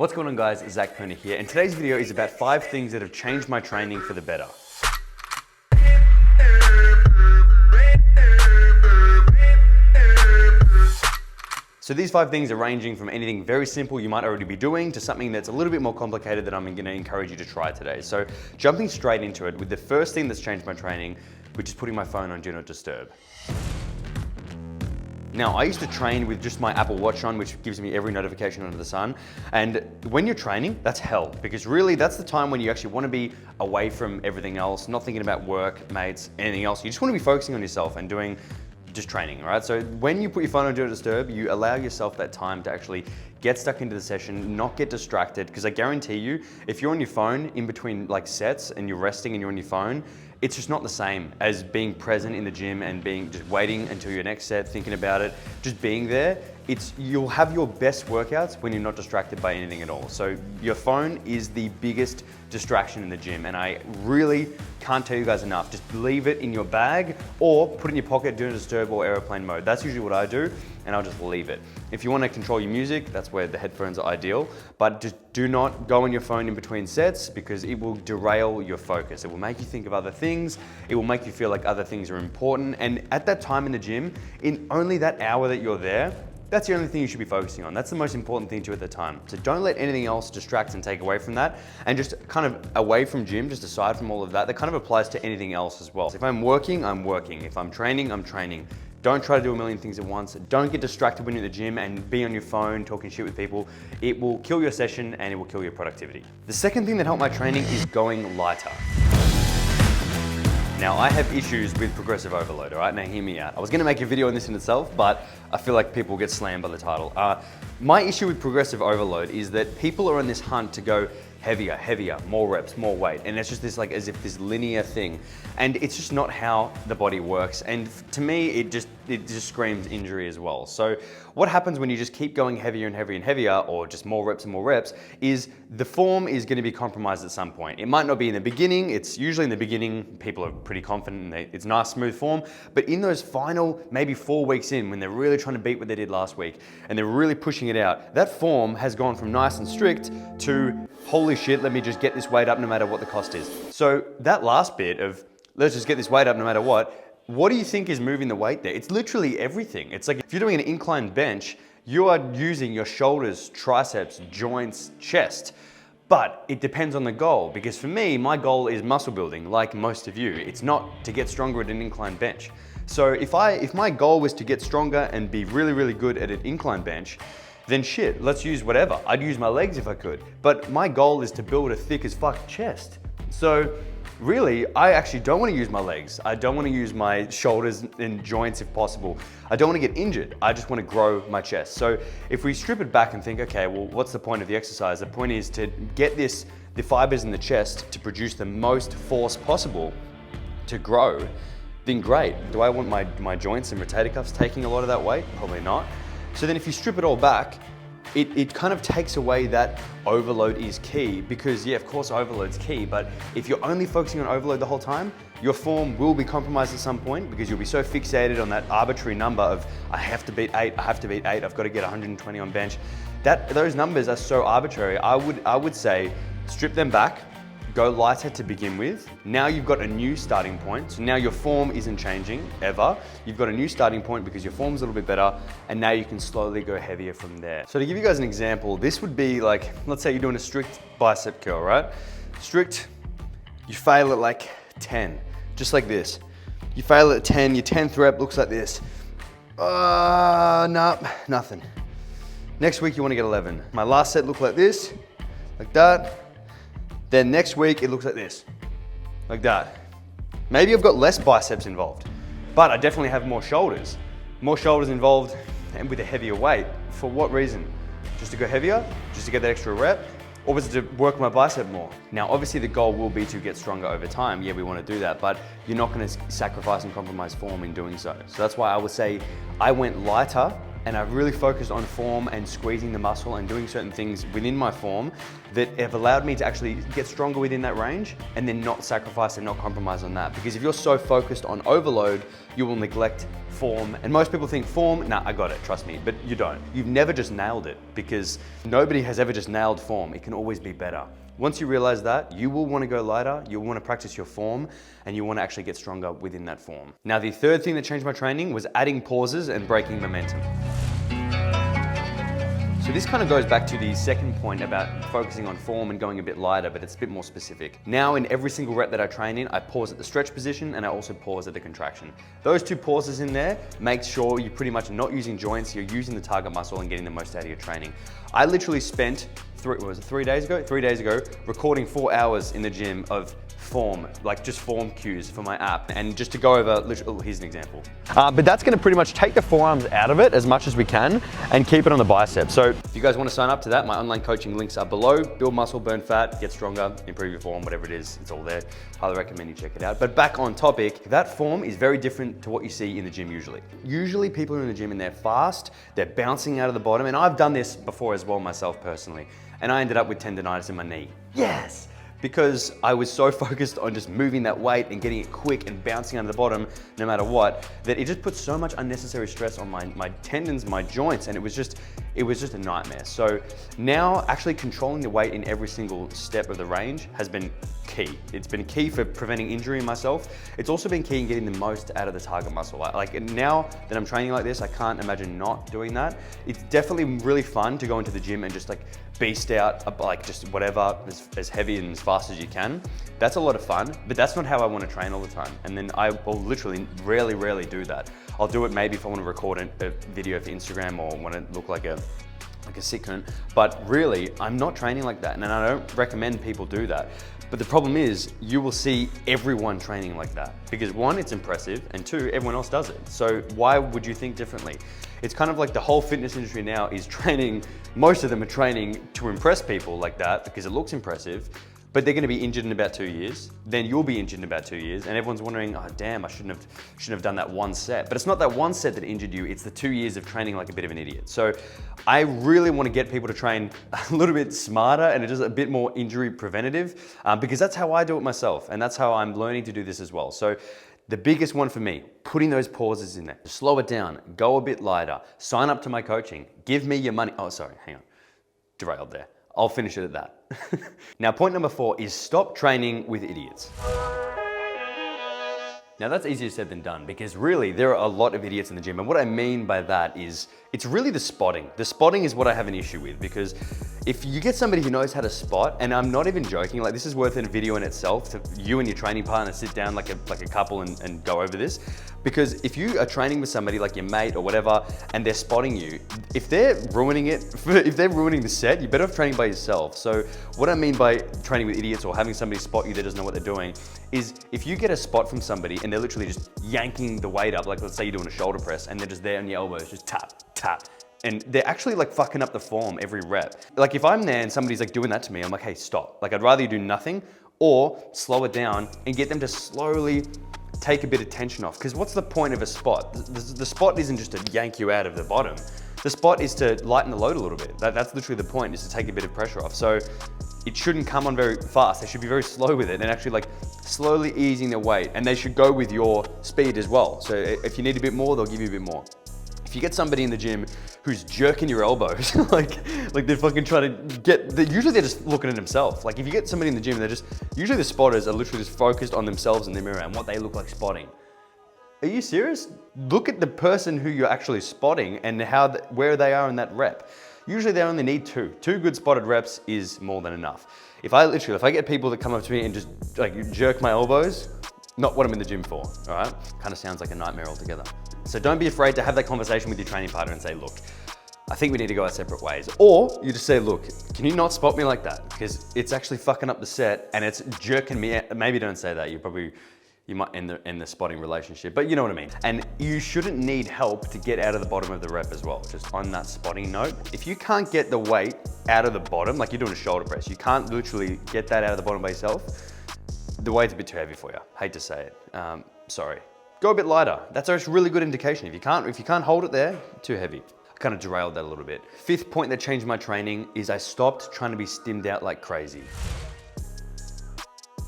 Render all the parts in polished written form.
What's going on, guys? Zac Perna here, and today's video is about 5 things that have changed my training for the better. So these 5 things are ranging from anything very simple you might already be doing to something that's a little bit more complicated that I'm going to encourage you to try today. So jumping straight into it with the first thing that's changed my training, which is putting my phone on Do Not Disturb. Now, I used to train with just my Apple Watch on, which gives me every notification under the sun. And when you're training, that's hell, because really that's the time when you actually want to be away from everything else, not thinking about work, mates, anything else. You just want to be focusing on yourself and doing just training, right? So when you put your phone on Do Not Disturb, you allow yourself that time to actually get stuck into the session, not get distracted, because I guarantee you, if you're on your phone in between like sets and you're resting and you're on your phone, it's just not the same as being present in the gym and just waiting until your next set, thinking about it, just being there. You'll have your best workouts when you're not distracted by anything at all. So your phone is the biggest distraction in the gym, and I really can't tell you guys enough. Just leave it in your bag or put it in your pocket, Do Not Disturb or airplane mode. That's usually what I do, and I'll just leave it. If you want to control your music, that's where the headphones are ideal, but just do not go on your phone in between sets because it will derail your focus. It will make you think of other things. It will make you feel like other things are important. And at that time in the gym, in only that hour that you're there, that's the only thing you should be focusing on. That's the most important thing to you at the time. So don't let anything else distract and take away from that. And just kind of away from gym, just aside from all of that, that kind of applies to anything else as well. So if I'm working, I'm working. If I'm training, I'm training. Don't try to do a million things at once. Don't get distracted when you're at the gym and be on your phone talking shit with people. It will kill your session and it will kill your productivity. The second thing that helped my training is going lighter. Now, I have issues with progressive overload, all right? Now, hear me out. I was gonna make a video on this in itself, but I feel like people get slammed by the title. My issue with progressive overload is that people are on this hunt to go heavier, heavier, more reps, more weight. And it's just this like as if this linear thing. And it's just not how the body works. And to me, it just screams injury as well. So what happens when you just keep going heavier and heavier and heavier, or just more reps and more reps, is the form is gonna be compromised at some point. It might not be in the beginning. It's usually in the beginning, people are pretty confident and it's nice, smooth form. But in those final, maybe 4 weeks in, when they're really trying to beat what they did last week, and they're really pushing it out, that form has gone from nice and strict to, holy shit, let me just get this weight up no matter what the cost is. So that last bit of, let's just get this weight up no matter what do you think is moving the weight there? It's literally everything. It's like if you're doing an incline bench, you are using your shoulders, triceps, joints, chest. But it depends on the goal, because for me, my goal is muscle building, like most of you. It's not to get stronger at an incline bench. So if my goal was to get stronger and be really, really good at an incline bench, then shit, let's use whatever. I'd use my legs if I could. But my goal is to build a thick as fuck chest. So really, I actually don't want to use my legs. I don't want to use my shoulders and joints if possible. I don't want to get injured. I just want to grow my chest. So if we strip it back and think, okay, well, what's the point of the exercise? The point is to get the fibers in the chest to produce the most force possible to grow, then great. Do I want my joints and rotator cuffs taking a lot of that weight? Probably not. So then if you strip it all back, it kind of takes away that overload is key, because yeah, of course overload's key, but if you're only focusing on overload the whole time, your form will be compromised at some point, because you'll be so fixated on that arbitrary number of I have to beat 8, I have to beat 8, I've got to get 120 on bench. Those numbers are so arbitrary. I would say strip them back, go lighter to begin with. Now you've got a new starting point. So now your form isn't changing ever. You've got a new starting point because your form's a little bit better, and now you can slowly go heavier from there. So to give you guys an example, this would be like, let's say you're doing a strict bicep curl, right? Strict, you fail at like 10, just like this. You fail at 10, your 10th rep looks like this. Nah, nothing. Next week you wanna get 11. My last set looked like this, like that. Then next week, it looks like this, like that. Maybe I've got less biceps involved, but I definitely have more shoulders. More shoulders involved and with a heavier weight. For what reason? Just to go heavier? Just to get that extra rep? Or was it to work my bicep more? Now, obviously the goal will be to get stronger over time. Yeah, we want to do that, but you're not going to sacrifice and compromise form in doing so. So that's why I would say I went lighter, and I've really focused on form and squeezing the muscle and doing certain things within my form that have allowed me to actually get stronger within that range, and then not sacrifice and not compromise on that. Because if you're so focused on overload, you will neglect form. And most people think form, nah, I got it, trust me, but you don't. You've never just nailed it, because nobody has ever just nailed form. It can always be better. Once you realize that, you will want to go lighter, you'll want to practice your form, and you want to actually get stronger within that form. Now, the third thing that changed my training was adding pauses and breaking momentum. So this kind of goes back to the second point about focusing on form and going a bit lighter, but it's a bit more specific. Now, in every single rep that I train in, I pause at the stretch position and I also pause at the contraction. Those two pauses in there make sure you're pretty much not using joints, you're using the target muscle and getting the most out of your training. I literally spent, 3 days ago, recording 4 hours in the gym of form, like just form cues for my app. And just to go over, here's an example. But that's gonna pretty much take the forearms out of it as much as we can and keep it on the biceps. So if you guys wanna sign up to that, my online coaching links are below. Build muscle, burn fat, get stronger, improve your form, whatever it is, it's all there. Highly recommend you check it out. But back on topic, that form is very different to what you see in the gym usually. Usually people are in the gym and they're fast, they're bouncing out of the bottom, and I've done this before as well myself personally, and I ended up with tendonitis in my knee. Yes! Because I was so focused on just moving that weight and getting it quick and bouncing out of the bottom no matter what, that it just put so much unnecessary stress on my tendons, my joints, and it was just a nightmare. So now actually controlling the weight in every single step of the range has been key. It's been key for preventing injury in myself. It's also been key in getting the most out of the target muscle. Like now that I'm training like this, I can't imagine not doing that. It's definitely really fun to go into the gym and just like beast out, like just whatever, as heavy and as fast as you can. That's a lot of fun, but that's not how I want to train all the time. And then I will literally rarely do that. I'll do it maybe if I want to record a video for Instagram or want to look like a sick cunt, but really, I'm not training like that, and I don't recommend people do that. But the problem is, you will see everyone training like that. Because one, it's impressive, and two, everyone else does it. So why would you think differently? It's kind of like the whole fitness industry now is training, most of them are training to impress people like that because it looks impressive, but they're gonna be injured in about 2 years. Then you'll be injured in about 2 years, and everyone's wondering, oh damn, I shouldn't have done that one set. But it's not that one set that injured you, it's the 2 years of training like a bit of an idiot. So I really wanna get people to train a little bit smarter and just a bit more injury preventative, because that's how I do it myself, and that's how I'm learning to do this as well. So the biggest one for me, putting those pauses in there. Slow it down, go a bit lighter, sign up to my coaching, give me your money. Oh, sorry, hang on, derailed there. I'll finish it at that. Now, point number 4 is stop training with idiots. Now that's easier said than done, because really there are a lot of idiots in the gym, and what I mean by that is it's really the spotting. The spotting is what I have an issue with, because if you get somebody who knows how to spot, and I'm not even joking, like this is worth a video in itself, to you and your training partner sit down like a couple and go over this. Because if you are training with somebody like your mate or whatever, and they're spotting you, if they're ruining it, if they're ruining the set, you're better off training by yourself. So what I mean by training with idiots or having somebody spot you that doesn't know what they're doing is if you get a spot from somebody and they're literally just yanking the weight up, like let's say you're doing a shoulder press and they're just there on your elbows, just tap, tap. And they're actually like fucking up the form every rep. Like if I'm there and somebody's like doing that to me, I'm like, hey, stop. Like I'd rather you do nothing or slow it down and get them to slowly take a bit of tension off. Because what's the point of a spot? The spot isn't just to yank you out of the bottom. The spot is to lighten the load a little bit. That's literally the point, is to take a bit of pressure off. So it shouldn't come on very fast. They should be very slow with it and actually like slowly easing their weight. And they should go with your speed as well. So if you need a bit more, they'll give you a bit more. If you get somebody in the gym who's jerking your elbows, like they're fucking trying to get, usually they're just looking at themselves. Like if you get somebody in the gym, usually the spotters are literally just focused on themselves in the mirror and what they look like spotting. Are you serious? Look at the person who you're actually spotting and where they are in that rep. Usually they only need 2. 2 good spotted reps is more than enough. If I get people that come up to me and just like jerk my elbows, not what I'm in the gym for, all right? Kind of sounds like a nightmare altogether. So don't be afraid to have that conversation with your training partner and say, look, I think we need to go our separate ways. Or you just say, look, can you not spot me like that? Because it's actually fucking up the set and it's jerking me out. Maybe don't say that. You might end the spotting relationship, but you know what I mean. And you shouldn't need help to get out of the bottom of the rep as well. Just on that spotting note, if you can't get the weight out of the bottom, like you're doing a shoulder press, you can't literally get that out of the bottom by yourself, the weight's a bit too heavy for you. Hate to say it, sorry. Go a bit lighter. That's a really good indication. If you can't hold it there, too heavy. I kind of derailed that a little bit. 5th point that changed my training is I stopped trying to be stimmed out like crazy.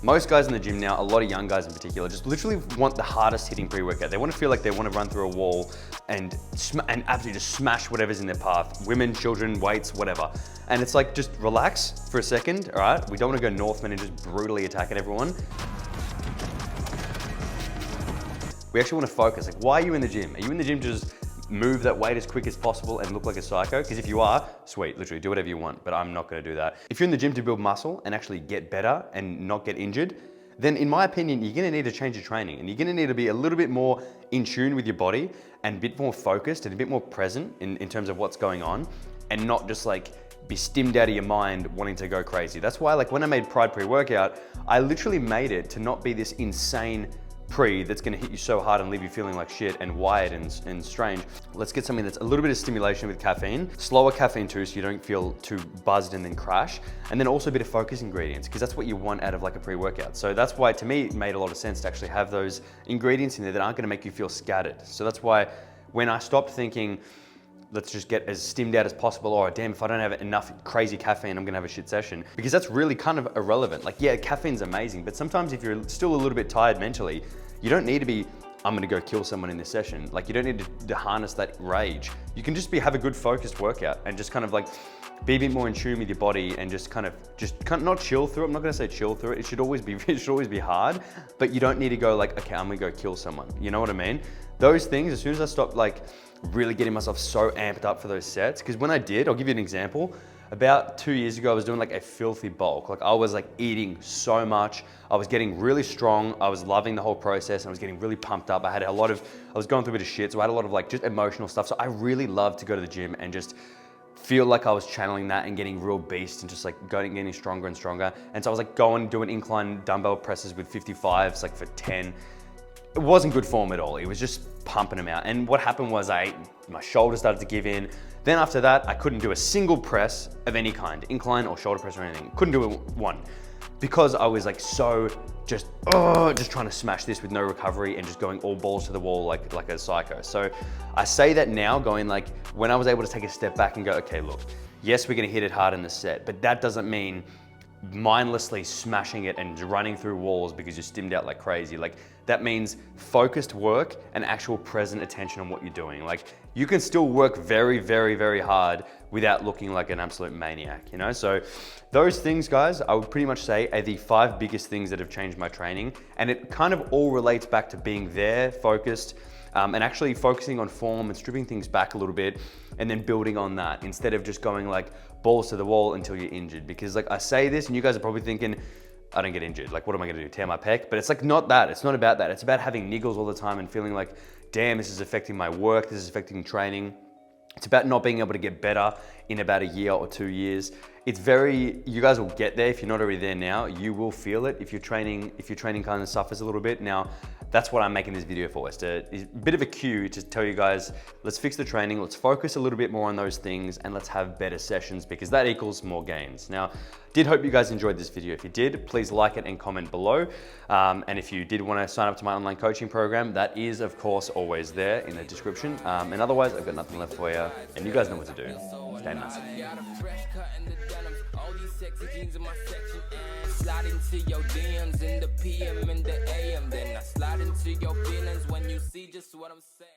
Most guys in the gym now, a lot of young guys in particular, just literally want the hardest hitting pre-workout. They want to feel like they want to run through a wall and absolutely just smash whatever's in their path. Women, children, weights, whatever. And it's like, just relax for a second, all right? We don't want to go Northman and just brutally attack at everyone. We actually want to focus. Like, why are you in the gym? Are you in the gym to just move that weight as quick as possible and look like a psycho? Because if you are, sweet, literally do whatever you want, but I'm not gonna do that. If you're in the gym to build muscle and actually get better and not get injured, then in my opinion, you're gonna need to change your training and you're gonna need to be a little bit more in tune with your body and a bit more focused and a bit more present in terms of what's going on, and not just like be stimmed out of your mind wanting to go crazy. That's why, like, when I made Pride pre-workout, I literally made it to not be this insane pre that's gonna hit you so hard and leave you feeling like shit and wired and strange. Let's get something that's a little bit of stimulation with caffeine, slower caffeine too, so you don't feel too buzzed and then crash, and then also a bit of focus ingredients, because that's what you want out of like a pre-workout. So that's why, to me, it made a lot of sense to actually have those ingredients in there that aren't gonna make you feel scattered. So that's why when I stopped thinking, let's just get as stimmed out as possible, or damn, if I don't have enough crazy caffeine, I'm gonna have a shit session. Because that's really kind of irrelevant. Like, yeah, caffeine's amazing, but sometimes if you're still a little bit tired mentally, you don't need to be, I'm gonna go kill someone in this session. Like, you don't need to harness that rage. You can just have a good focused workout and just kind of like be a bit more in tune with your body and just kind of not chill through it. I'm not gonna say chill through it. It should always be hard, but you don't need to go like, okay, I'm gonna go kill someone. You know what I mean? Those things, as soon as I stopped like really getting myself so amped up for those sets, because when I did, I'll give you an example. About 2 years ago, I was doing like a filthy bulk. Like, I was like eating so much. I was getting really strong. I was loving the whole process and I was getting really pumped up. I was going through a bit of shit. So I had a lot of like just emotional stuff. So I really loved to go to the gym and just feel like I was channeling that and getting real beast and just like getting stronger and stronger. And so I was like doing incline dumbbell presses with 55s, like for 10. It wasn't good form at all. It was just pumping them out. And what happened was my shoulder started to give in. Then after that, I couldn't do a single press of any kind, incline or shoulder press or anything. Couldn't do one, because I was like so just trying to smash this with no recovery and just going all balls to the wall like a psycho. So I say that now, going like, when I was able to take a step back and go, okay, look, yes, we're gonna hit it hard in the set, but that doesn't mean mindlessly smashing it and running through walls because you're stimmed out like crazy. Like, that means focused work and actual present attention on what you're doing. Like, you can still work very, very, very hard without looking like an absolute maniac, you know? So those things, guys, I would pretty much say are the 5 biggest things that have changed my training. And it kind of all relates back to being there, focused, and actually focusing on form and stripping things back a little bit and then building on that, instead of just going like balls to the wall until you're injured. Because like, I say this and you guys are probably thinking, I don't get injured. Like, what am I gonna do, tear my pec? But it's like not that, it's not about that. It's about having niggles all the time and feeling like, damn, this is affecting my work, this is affecting training. It's about not being able to get better in about a year or 2 years. You guys will get there. If you're not already there now, you will feel it if your training kind of suffers a little bit. Now, that's what I'm making this video for. It's a bit of a cue to tell you guys, let's fix the training, let's focus a little bit more on those things, and let's have better sessions, because that equals more gains. Now, did hope you guys enjoyed this video. If you did, please like it and comment below. And if you did want to sign up to my online coaching program, that is, of course, always there in the description. And otherwise, I've got nothing left for you, and you guys know what to do. Stay massive. Sexy jeans in my section and slide into your DMs in the PM and the AM. Then I slide into your feelings when you see just what I'm saying.